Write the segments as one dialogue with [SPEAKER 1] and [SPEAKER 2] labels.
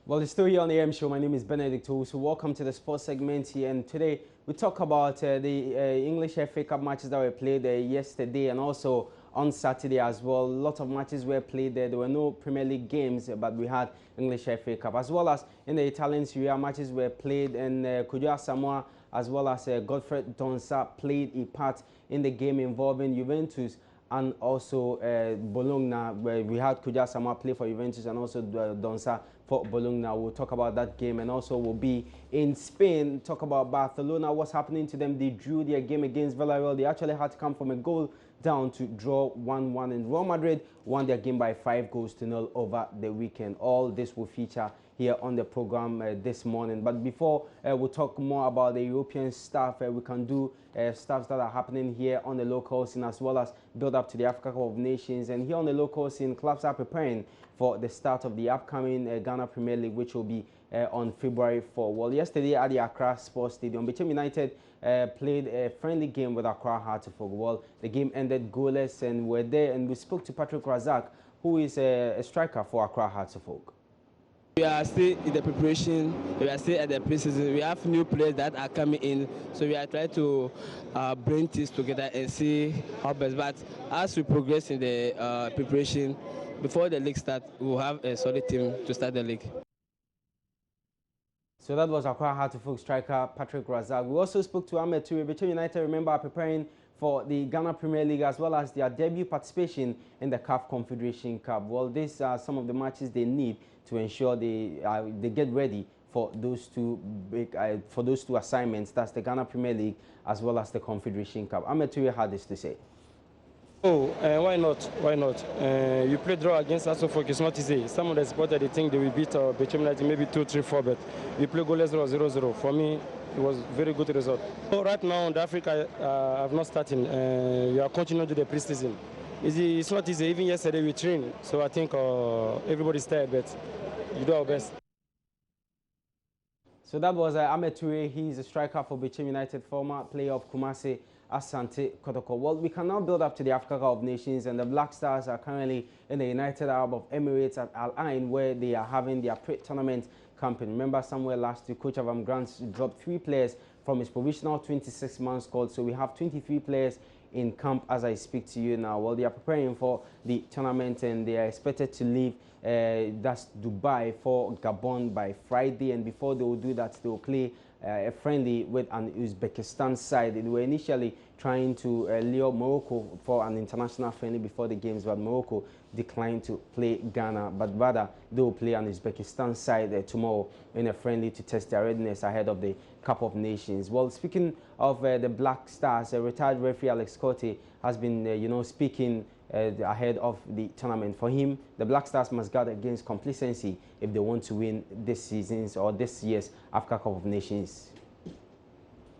[SPEAKER 1] Well, it's still here on the AM show. My name is Benedict So welcome to the sports segment here. And today we talk about the English FA Cup matches that were played yesterday and also on Saturday as well. A lot of matches were played there. There were no Premier League games, but we had English FA Cup. As well as in the Italian Serie A, matches were played, and Kujua Samoa as well as Godfred Donsa played a part in the game involving Juventus and also Bologna, where we had Kujua Samoa play for Juventus and also Donsa for Bologna. We'll talk about that game, and also we'll be in Spain, talk about Barcelona, what's happening to them. They drew their game against Villarreal. They actually had to come from a goal down to draw 1-1, and Real Madrid won their game by 5-0 over the weekend. All this will feature here on the program this morning. But before we'll talk more about the European stuff, we can do stuff that are happening here on the local scene, as well as build up to the Africa Cup of Nations. And here on the local scene, clubs are preparing for the start of the upcoming Ghana Premier League, which will be on February 4. Well, yesterday at the Accra Sports Stadium, Bichim United played a friendly game with Accra Hearts of Oak. Well, the game ended goalless, and we're there, and we spoke to Patrick Razak, who is a striker for Accra Hearts of Oak.
[SPEAKER 2] We are still in the preparation. We are still at the preseason. We have new players that are coming in, so we are trying to bring things together and see how best. But as we progress in the preparation, before the league starts, we will have a solid team to start the league.
[SPEAKER 1] So that was Accra Hearts of Oak striker Patrick Razak. We also spoke to Ahmed Toure. Bichim United, remember, are preparing for the Ghana Premier League as well as their debut participation in the CAF Confederation Cup. Well, these are some of the matches they need to ensure they get ready for those two assignments. That's the Ghana Premier League as well as the Confederation Cup. Ahmed Toure had this to say.
[SPEAKER 3] Oh, why not? Why not? You play draw against Asofok, it's not easy. Some of the supporters, they think they will beat Bichim United maybe 2-3-4, but we play goalless draw 0-0. For me, it was a very good result. So right now in Africa, I've not started. We are continuing to do the preseason. It's not easy. Even yesterday we trained, so I think everybody's tired, but you do our best.
[SPEAKER 1] So that was Ahmed Toure. He's a striker for Bichim United, former player of Kumasi Asante Kotoko. Well, we can now build up to the Africa Cup of Nations, and the Black Stars are currently in the United Arab Emirates at Al Ain, where they are having their pre-tournament campaign. Remember, somewhere last week, Coach Avram Grant dropped 3 players from his provisional 26-man squad, so we have 23 players in camp as I speak to you now. Well, they are preparing for the tournament, and they are expected to leave that's Dubai for Gabon by Friday, and before they will do that, they will play a friendly with an Uzbekistan side. They were initially trying to lure Morocco for an international friendly before the games, but Morocco declined to play Ghana, but rather they will play an Uzbekistan side tomorrow in a friendly to test their readiness ahead of the Cup of Nations. Well, speaking of the Black Stars, retired referee Alex Cote has been, speaking ahead of the tournament. For him, the Black Stars must guard against complacency if they want to win this season's or this year's Africa Cup of Nations.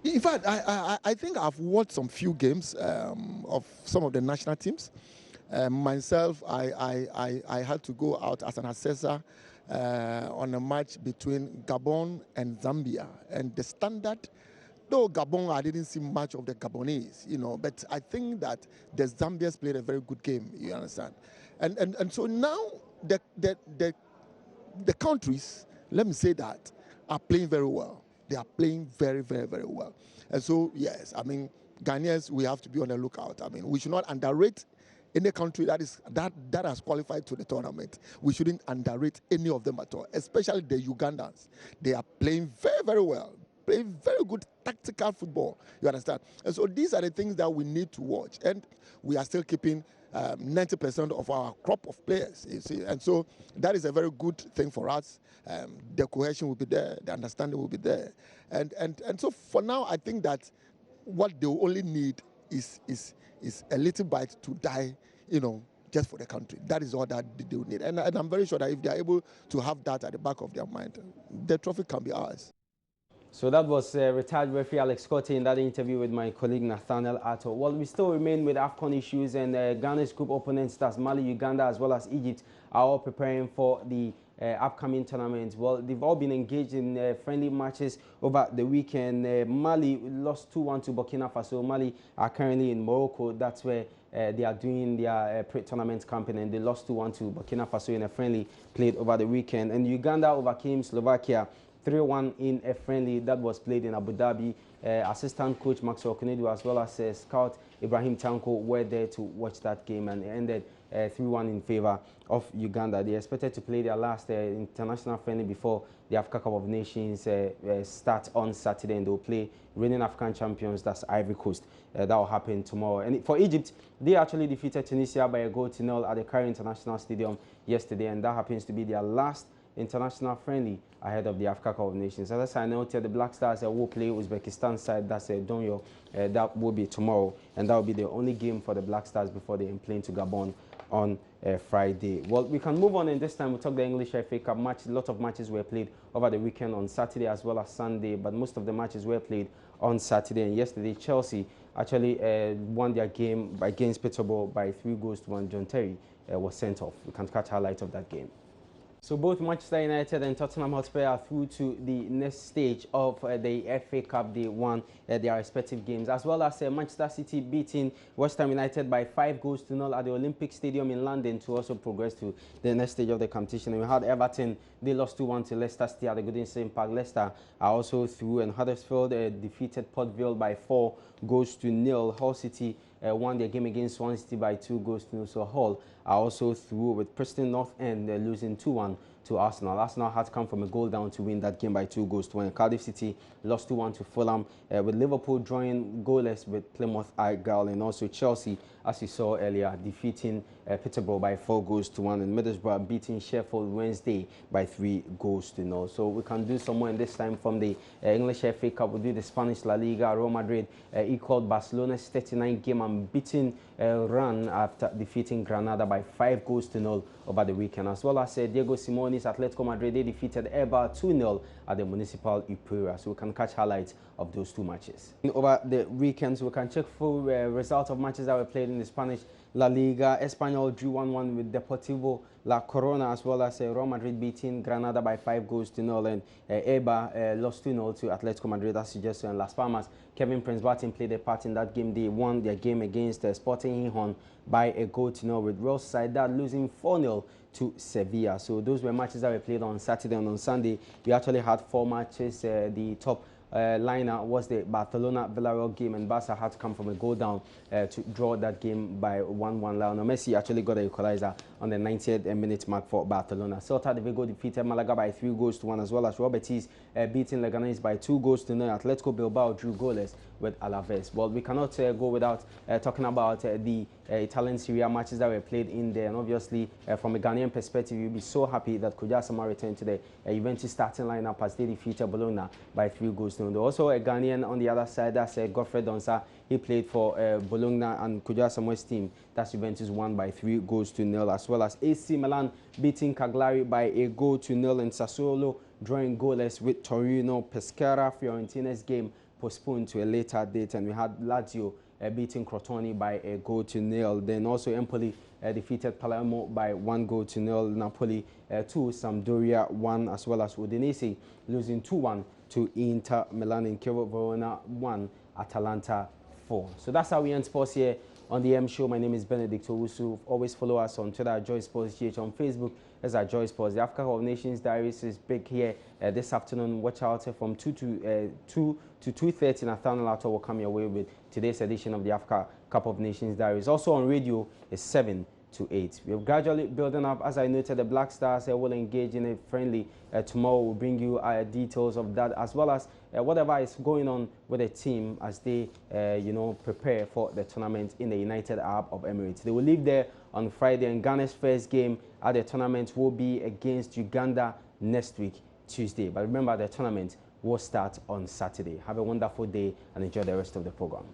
[SPEAKER 4] In fact, I think I've watched some few games of some of the national teams. Myself, I had to go out as an assessor on a match between Gabon and Zambia, and the standard, though Gabon, I didn't see much of the Gabonese, but I think that the Zambians played a very good game, you understand. And so now the countries, let me say that, are playing very well. They are playing very, very, very well. And so, yes, I mean, Ghanaians, we have to be on the lookout. I mean, we should not underrate any country that has qualified to the tournament. We shouldn't underrate any of them at all, especially the Ugandans. They are playing very, very well, playing very good tactical football, you understand? And so these are the things that we need to watch. And we are still keeping 90% of our crop of players, you see. And so that is a very good thing for us. The cohesion will be there, the understanding will be there. And so for now, I think that what they only need is a little bite to die, just for the country. That is all that they will need. And I'm very sure that if they are able to have that at the back of their mind, the trophy can be ours.
[SPEAKER 1] So that was retired referee Alex Cote in that interview with my colleague Nathaniel Atto. Well, we still remain with AFCON issues, and Ghana's group opponents, that's Mali, Uganda, as well as Egypt, are all preparing for the upcoming tournament. Well, they've all been engaged in friendly matches over the weekend. Mali lost 2-1 to Burkina Faso. Mali are currently in Morocco. That's where they are doing their pre-tournament campaign, and they lost 2-1 to Burkina Faso in a friendly played over the weekend. And Uganda overcame Slovakia 3-1 in a friendly that was played in Abu Dhabi. Assistant coach Maxwell Konedu as well as scout Ibrahim Tanko were there to watch that game, and it ended 3-1 in favor of Uganda. They expected to play their last international friendly before the Africa Cup of Nations start on Saturday, and they'll play reigning African champions, that's Ivory Coast. That will happen tomorrow. And for Egypt, they actually defeated Tunisia by a 1-0 at the Cairo International Stadium yesterday, and that happens to be their last international friendly ahead of the Africa Cup of Nations. As I noted, the Black Stars will play Uzbekistan side, that's Donyo. That will be tomorrow, and that will be the only game for the Black Stars before they plane to Gabon on Friday. Well, we can move on, and this time we'll talk the English FA Cup match. A lot of matches were played over the weekend on Saturday as well as Sunday, but most of the matches were played on Saturday. And yesterday, Chelsea actually won their game against Peterborough by 3-1. John Terry was sent off. We can catch highlights of that game. So both Manchester United and Tottenham Hotspur are through to the next stage of the FA Cup. They won their respective games, as well as Manchester City beating West Ham United by 5-0 at the Olympic Stadium in London to also progress to the next stage of the competition. And we had Everton, they lost 2-1 to Leicester City at the Goodison Park. Leicester are also through, and Huddersfield defeated Port Vale by 4-0. Hull City won their game against Swansea City by 2-0. So Hull are also through, with Preston North End losing 2-1 to Arsenal. Arsenal had to come from a goal down to win that game by 2-1. Cardiff City lost 2-1 to Fulham, with Liverpool drawing goalless with Plymouth Argyle, and also Chelsea, as you saw earlier, defeating Peterborough by 4-1, and Middlesbrough beating Sheffield Wednesday by 3-0. So we can do some more in this time from the English FA Cup. We'll do the Spanish La Liga. Real Madrid equaled Barcelona's 39-game unbeaten run after defeating Granada by 5-0 over the weekend, as well as Diego Simeone's Atletico Madrid. They defeated Eibar 2-0 at the Municipal Ipuria. So we can catch highlights of those two matches. Over the weekends, we can check full results of matches that were played in the Spanish La Liga. Espanyol drew 1-1 with Deportivo La Corona, as well as Real Madrid beating Granada by 5-0, and Eibar lost 2-0 to Atletico Madrid, as suggested. And Las Palmas, Kevin Prince Boateng played a part in that game. They won their game against Sporting Gijón by a 0-0, with Real Sociedad losing 4-0 to Sevilla. So those were matches that were played on Saturday, and on Sunday we actually had 4 matches. The top liner was the Barcelona-Villarreal game, and Barca had to come from a goal down to draw that game by 1-1. Lionel Messi actually got an equalizer on the 90th minute mark for Barcelona. Celta de Vigo defeated Malaga by 3-1, as well as Real Betis beating Leganés by 2-0. Atletico Bilbao drew goalless with Alaves. Well, we cannot go without talking about the Italian Serie A matches that were played in there, and obviously from a Ghanaian perspective, you'll be so happy that Kudus Asama returned to the Juventus starting lineup as they defeated Bologna by 3-0. Also a Ghanaian on the other side, that's Godfrey Donsa. He played for Bologna, and Kudus Asama's team, that's Juventus, won by 3-0, as well as AC Milan beating Cagliari by a 0-0, and Sassuolo drawing goalless with Torino. Pescara, Fiorentina's game postponed to a later date, and we had Lazio beating Crotone by a 0-0. Then also Empoli defeated Palermo by 1-0. Napoli 2, Sampdoria 1, as well as Udinese losing 2-1 to Inter Milan. In Chievo Verona 1, Atalanta 4. So that's how we end sports here on the M Show. My name is Benedict Owusu. Always follow us on Twitter at Joy Sports GH, on Facebook as at Joy Sports. The Africa Cup of Nations Diaries is big here this afternoon. Watch out from 2 to 2:30. Nathaniel Lato will come your way with today's edition of the Africa Cup of Nations Diaries. Also on radio is 7 to 8. We're gradually building up. As I noted, the Black Stars will engage in a friendly tomorrow. We'll bring you details of that, as well as whatever is going on with the team as they prepare for the tournament in the United Arab Emirates. They will leave there on Friday, and Ghana's first game at the tournament will be against Uganda next week, Tuesday. But remember, the tournament will start on Saturday. Have a wonderful day and enjoy the rest of the program.